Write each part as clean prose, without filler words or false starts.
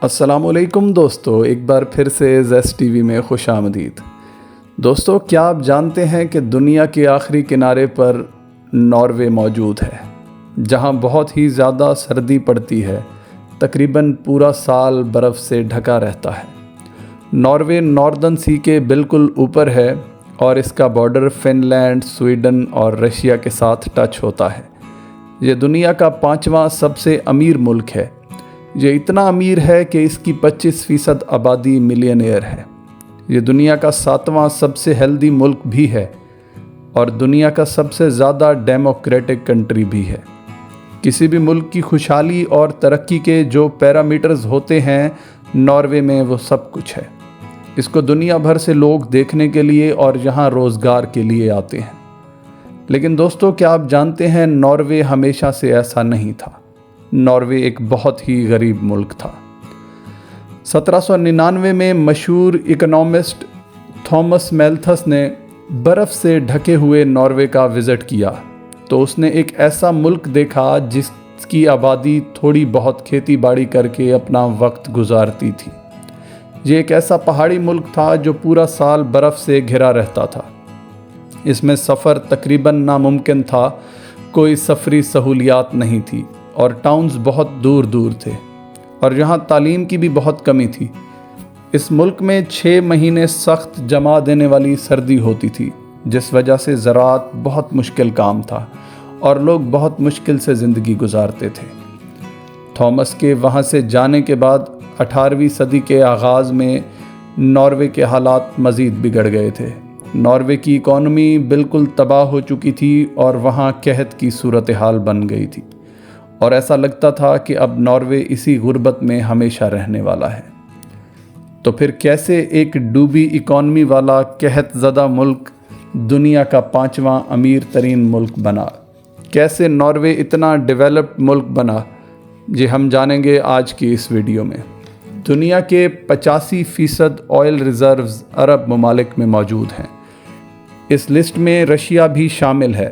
السلام علیکم دوستو، ایک بار پھر سے زیس ٹی وی میں خوش آمدید۔ دوستو، کیا آپ جانتے ہیں کہ دنیا کے آخری کنارے پر ناروے موجود ہے، جہاں بہت ہی زیادہ سردی پڑتی ہے، تقریباً پورا سال برف سے ڈھکا رہتا ہے۔ ناروے ناردرن سی کے بالکل اوپر ہے اور اس کا بارڈر فن لینڈ، سویڈن اور رشیا کے ساتھ ٹچ ہوتا ہے۔ یہ دنیا کا 5واں سب سے امیر ملک ہے۔ یہ اتنا امیر ہے کہ اس کی 25% آبادی ملینئر ہے۔ یہ دنیا کا 7واں سب سے ہیلدی ملک بھی ہے اور دنیا کا سب سے زیادہ ڈیموکریٹک کنٹری بھی ہے۔ کسی بھی ملک کی خوشحالی اور ترقی کے جو پیرامیٹرز ہوتے ہیں، ناروے میں وہ سب کچھ ہے۔ اس کو دنیا بھر سے لوگ دیکھنے کے لیے اور یہاں روزگار کے لیے آتے ہیں۔ لیکن دوستو، کیا آپ جانتے ہیں ناروے ہمیشہ سے ایسا نہیں تھا۔ ناروے ایک بہت ہی غریب ملک تھا۔ 1799 میں مشہور اکنامسٹ تھامس میلتھس نے برف سے ڈھکے ہوئے ناروے کا وزٹ کیا تو اس نے ایک ایسا ملک دیکھا جس کی آبادی تھوڑی بہت کھیتی باڑی کر کے اپنا وقت گزارتی تھی۔ یہ ایک ایسا پہاڑی ملک تھا جو پورا سال برف سے گھرا رہتا تھا۔ اس میں سفر تقریباً ناممکن تھا، کوئی سفری سہولیات نہیں تھی اور ٹاؤنز بہت دور دور تھے، اور یہاں تعلیم کی بھی بہت کمی تھی۔ اس ملک میں 6 مہینے سخت جما دینے والی سردی ہوتی تھی، جس وجہ سے زراعت بہت مشکل کام تھا اور لوگ بہت مشکل سے زندگی گزارتے تھے۔ تھامس کے وہاں سے جانے کے بعد 18ویں صدی کے آغاز میں ناروے کے حالات مزید بگڑ گئے تھے۔ ناروے کی اکانومی بالکل تباہ ہو چکی تھی اور وہاں قحط کی صورتحال بن گئی تھی، اور ایسا لگتا تھا کہ اب ناروے اسی غربت میں ہمیشہ رہنے والا ہے۔ تو پھر کیسے ایک ڈوبی اکانومی والا قحط زدہ ملک دنیا کا 5واں امیر ترین ملک بنا؟ کیسے ناروے اتنا ڈیولپڈ ملک بنا؟ یہ ہم جانیں گے آج کی اس ویڈیو میں۔ دنیا کے 85% آئل ریزروز عرب ممالک میں موجود ہیں۔ اس لسٹ میں رشیا بھی شامل ہے،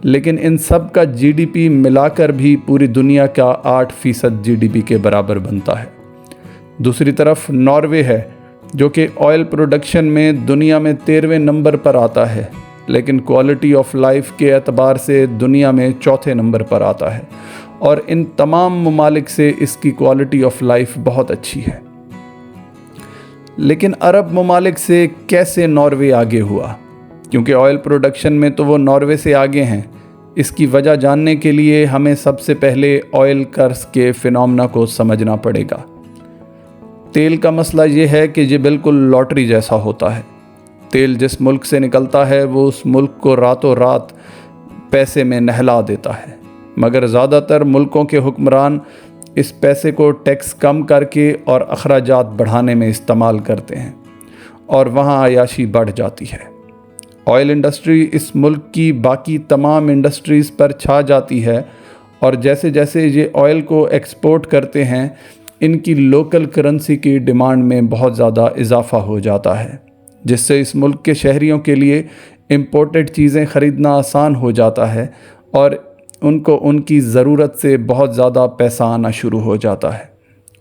لیکن ان سب کا جی ڈی پی ملا کر بھی پوری دنیا کا 8% جی ڈی پی کے برابر بنتا ہے۔ دوسری طرف ناروے ہے، جو کہ آئل پروڈکشن میں دنیا میں 13ویں نمبر پر آتا ہے، لیکن کوالٹی آف لائف کے اعتبار سے دنیا میں 4تھے نمبر پر آتا ہے، اور ان تمام ممالک سے اس کی کوالٹی آف لائف بہت اچھی ہے۔ لیکن عرب ممالک سے کیسے ناروے آگے ہوا؟ کیونکہ آئل پروڈکشن میں تو وہ ناروے سے آگے ہیں۔ اس کی وجہ جاننے کے لیے ہمیں سب سے پہلے آئل کرس کے فینومنا کو سمجھنا پڑے گا۔ تیل کا مسئلہ یہ ہے کہ یہ بالکل لاٹری جیسا ہوتا ہے۔ تیل جس ملک سے نکلتا ہے وہ اس ملک کو راتوں رات پیسے میں نہلا دیتا ہے، مگر زیادہ تر ملکوں کے حکمران اس پیسے کو ٹیکس کم کر کے اور اخراجات بڑھانے میں استعمال کرتے ہیں، اور وہاں عیاشی بڑھ جاتی ہے۔ آئل انڈسٹری اس ملک کی باقی تمام انڈسٹریز پر چھا جاتی ہے، اور جیسے جیسے یہ آئل کو ایکسپورٹ کرتے ہیں، ان کی لوکل کرنسی کی ڈیمانڈ میں بہت زیادہ اضافہ ہو جاتا ہے، جس سے اس ملک کے شہریوں کے لیے امپورٹڈ چیزیں خریدنا آسان ہو جاتا ہے، اور ان کو ان کی ضرورت سے بہت زیادہ پیسہ آنا شروع ہو جاتا ہے،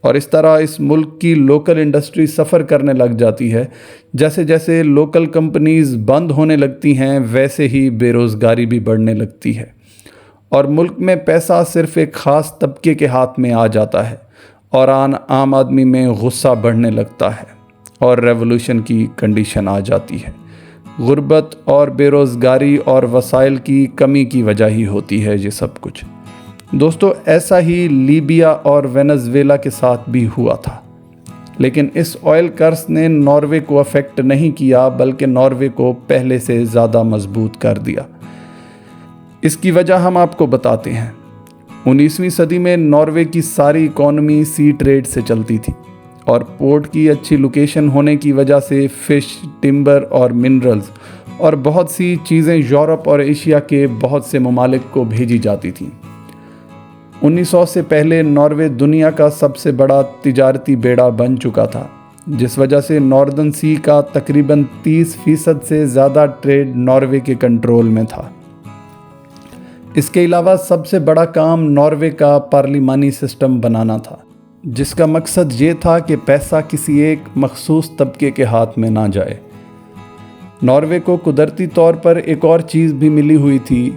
اور اس طرح اس ملک کی لوکل انڈسٹری سفر کرنے لگ جاتی ہے۔ جیسے جیسے لوکل کمپنیز بند ہونے لگتی ہیں، ویسے ہی بے روزگاری بھی بڑھنے لگتی ہے، اور ملک میں پیسہ صرف ایک خاص طبقے کے ہاتھ میں آ جاتا ہے، اور عام آدمی میں غصہ بڑھنے لگتا ہے، اور ریولوشن کی کنڈیشن آ جاتی ہے۔ غربت اور بے روزگاری اور وسائل کی کمی کی وجہ ہی ہوتی ہے یہ سب کچھ۔ دوستو، ایسا ہی لیبیا اور وینزویلا کے ساتھ بھی ہوا تھا، لیکن اس آئل کرس نے ناروے کو افیکٹ نہیں کیا، بلکہ ناروے کو پہلے سے زیادہ مضبوط کر دیا۔ اس کی وجہ ہم آپ کو بتاتے ہیں۔ 19ویں صدی میں ناروے کی ساری اکانومی سی ٹریڈ سے چلتی تھی، اور پورٹ کی اچھی لوکیشن ہونے کی وجہ سے فش، ٹمبر اور منرلز اور بہت سی چیزیں یورپ اور ایشیا کے بہت سے ممالک کو بھیجی جاتی تھیں۔ 1900 سے پہلے ناروے دنیا کا سب سے بڑا تجارتی بیڑا بن چکا تھا، جس وجہ سے ناردرن سی کا تقریباً 30% سے زیادہ ٹریڈ ناروے کے کنٹرول میں تھا۔ اس کے علاوہ سب سے بڑا کام ناروے کا پارلیمانی سسٹم بنانا تھا۔ جس کا مقصد یہ تھا کہ پیسہ کسی ایک مخصوص طبقے کے ہاتھ میں نہ جائے۔ ناروے کو قدرتی طور پر ایک اور چیز بھی ملی ہوئی تھی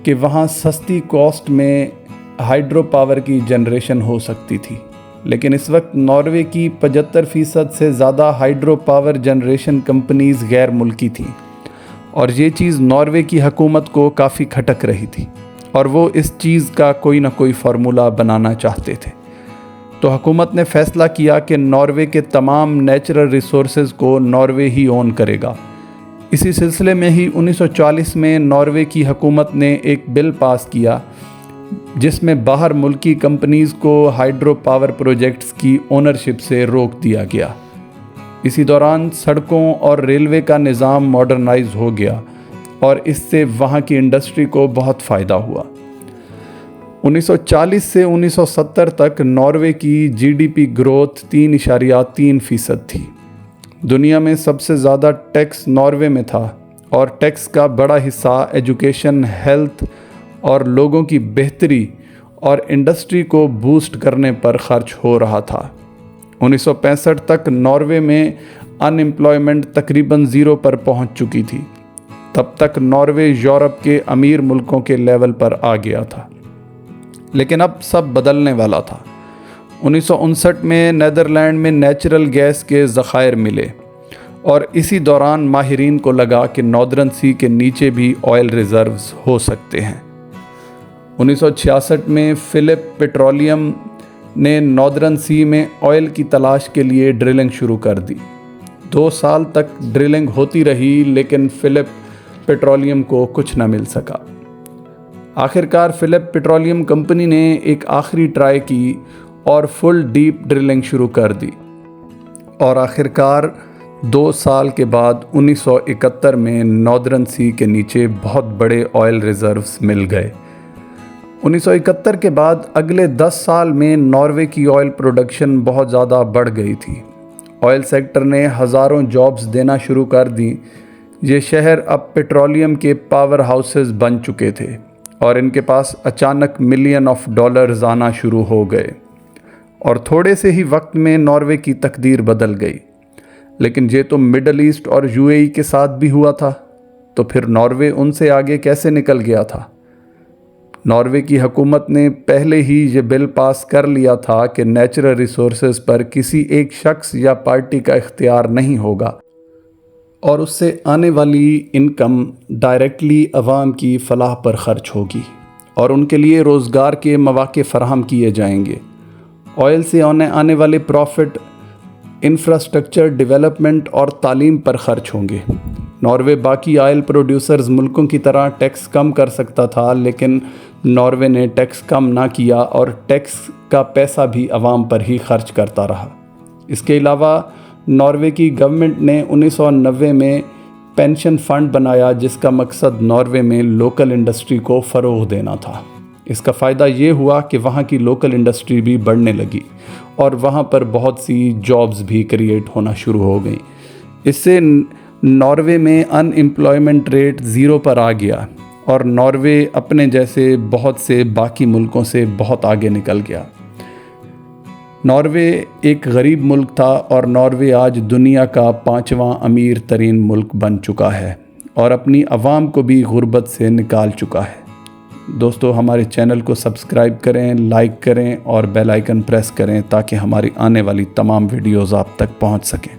کہ وہاں سستی کاسٹ میں ہائیڈرو پاور کی جنریشن ہو سکتی تھی، لیکن اس وقت ناروے کی 75% سے زیادہ ہائیڈرو پاور جنریشن کمپنیز غیر ملکی تھیں، اور یہ چیز ناروے کی حکومت کو کافی کھٹک رہی تھی، اور وہ اس چیز کا کوئی نہ کوئی فارمولہ بنانا چاہتے تھے۔ تو حکومت نے فیصلہ کیا کہ ناروے کے تمام نیچرل ریسورسز کو ناروے ہی اون کرے گا۔ اسی سلسلے میں ہی 1940 میں ناروے کی حکومت نے ایک بل پاس کیا جس میں باہر ملکی کمپنیز کو ہائیڈرو پاور پروجیکٹس کی اونرشپ سے روک دیا گیا۔ اسی دوران سڑکوں اور ریلوے کا نظام ماڈرنائز ہو گیا، اور اس سے وہاں کی انڈسٹری کو بہت فائدہ ہوا۔ 1940 سے 1970 تک ناروے کی جی ڈی پی گروتھ 3.3% تھی۔ دنیا میں سب سے زیادہ ٹیکس ناروے میں تھا، اور ٹیکس کا بڑا حصہ ایجوکیشن، ہیلتھ اور لوگوں کی بہتری اور انڈسٹری کو بوسٹ کرنے پر خرچ ہو رہا تھا۔ 1965 تک ناروے میں ان امپلائمنٹ تقریباً 0 پر پہنچ چکی تھی۔ تب تک ناروے یورپ کے امیر ملکوں کے لیول پر آ گیا تھا، لیکن اب سب بدلنے والا تھا۔ 1959 میں نیدرلینڈ میں نیچرل گیس کے ذخائر ملے، اور اسی دوران ماہرین کو لگا کہ ناردرن سی کے نیچے بھی آئل ریزروز ہو سکتے ہیں۔ 1966 میں فلپ پیٹرولیم نے ناردرن سی میں آئل کی تلاش کے لیے ڈرلنگ شروع کر دی۔ 2 سال تک ڈرلنگ ہوتی رہی، لیکن فلپ پیٹرولیم کو کچھ نہ مل سکا۔ آخرکار فلپ پیٹرولیم کمپنی نے ایک آخری ٹرائی کی اور فل ڈیپ ڈرلنگ شروع کر دی، اور آخرکار 2 سال کے بعد 1971 میں ناردرن سی کے نیچے بہت بڑے آئل ریزروز مل گئے۔ 1971 کے بعد اگلے 10 سال میں ناروے کی آئل پروڈکشن بہت زیادہ بڑھ گئی تھی۔ آئل سیکٹر نے ہزاروں جابز دینا شروع کر دیں۔ یہ شہر اب پیٹرولیم کے پاور ہاؤسز بن چکے تھے، اور ان کے پاس اچانک ملین آف ڈالرز آنا شروع ہو گئے، اور تھوڑے سے ہی وقت میں ناروے کی تقدیر بدل گئی۔ لیکن یہ تو مڈل ایسٹ اور یو اے ای کے ساتھ بھی ہوا تھا، تو پھر ناروے ان سے آگے کیسے نکل گیا تھا؟ ناروے کی حکومت نے پہلے ہی یہ بل پاس کر لیا تھا کہ نیچرل ریسورسز پر کسی ایک شخص یا پارٹی کا اختیار نہیں ہوگا، اور اس سے آنے والی انکم ڈائریکٹلی عوام کی فلاح پر خرچ ہوگی، اور ان کے لیے روزگار کے مواقع فراہم کیے جائیں گے۔ آئل سے آنے والے پروفٹ انفراسٹرکچر ڈیولپمنٹ اور تعلیم پر خرچ ہوں گے۔ ناروے باقی آئل پروڈیوسرز ملکوں کی طرح ٹیکس کم کر سکتا تھا، لیکن ناروے نے ٹیکس کم نہ کیا، اور ٹیکس کا پیسہ بھی عوام پر ہی خرچ کرتا رہا۔ اس کے علاوہ ناروے کی گورنمنٹ نے 1990 میں پینشن فنڈ بنایا، جس کا مقصد ناروے میں لوکل انڈسٹری کو فروغ دینا تھا۔ اس کا فائدہ یہ ہوا کہ وہاں کی لوکل انڈسٹری بھی بڑھنے لگی، اور وہاں پر بہت سی جابز بھی کریٹ ہونا شروع ہو گئیں۔ اس سے ناروے میں ان امپلائمنٹ ریٹ 0 پر آ گیا، اور ناروے اپنے جیسے بہت سے باقی ملکوں سے بہت آگے نکل گیا۔ ناروے ایک غریب ملک تھا، اور ناروے آج دنیا کا 5واں امیر ترین ملک بن چکا ہے، اور اپنی عوام کو بھی غربت سے نکال چکا ہے۔ دوستو، ہمارے چینل کو سبسکرائب کریں، لائک کریں، اور بیل آئیکن پریس کریں تاکہ ہماری آنے والی تمام ویڈیوز آپ تک پہنچ سکیں۔